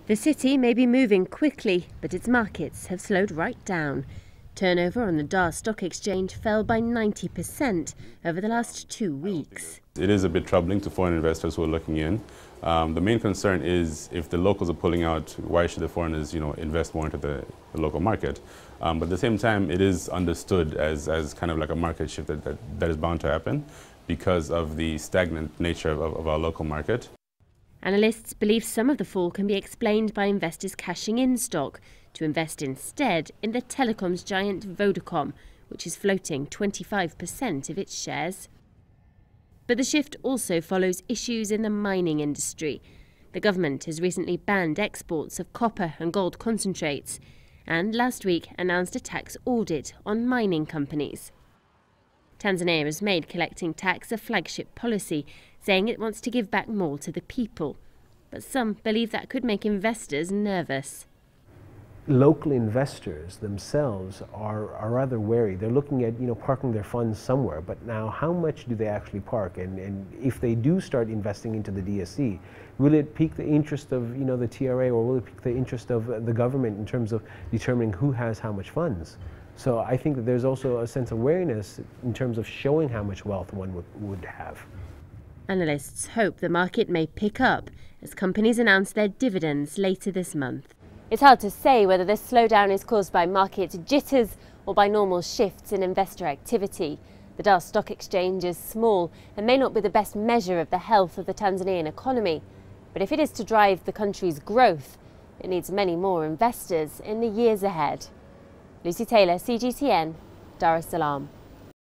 The city may be moving quickly, but its markets have slowed right down. Turnover on the Dar Stock Exchange fell by 90% over the last 2 weeks. It is a bit troubling to foreign investors who are looking in. The main concern is if the locals are pulling out, why should the foreigners, invest more into the local market? But at the same time, it is understood as kind of like a market shift that is bound to happen because of the stagnant nature of our local market. Analysts believe some of the fall can be explained by investors cashing in stock to invest instead in the telecoms giant Vodacom, which is floating 25% of its shares. But the shift also follows issues in the mining industry. The government has recently banned exports of copper and gold concentrates, and last week announced a tax audit on mining companies. Tanzania has made collecting tax a flagship policy, saying it wants to give back more to the people. But some believe that could make investors nervous. Local investors themselves are rather wary. They're looking at parking their funds somewhere, but now how much do they actually park? And if they do start investing into the DSE, will it pique the interest of the TRA, or will it pique the interest of the government in terms of determining who has how much funds? So I think that there's also a sense of wariness in terms of showing how much wealth one would have. Analysts hope the market may pick up as companies announce their dividends later this month. It's hard to say whether this slowdown is caused by market jitters or by normal shifts in investor activity. The Dar Stock Exchange is small and may not be the best measure of the health of the Tanzanian economy. But if it is to drive the country's growth, it needs many more investors in the years ahead. Lucy Taylor, CGTN, Dar es Salaam.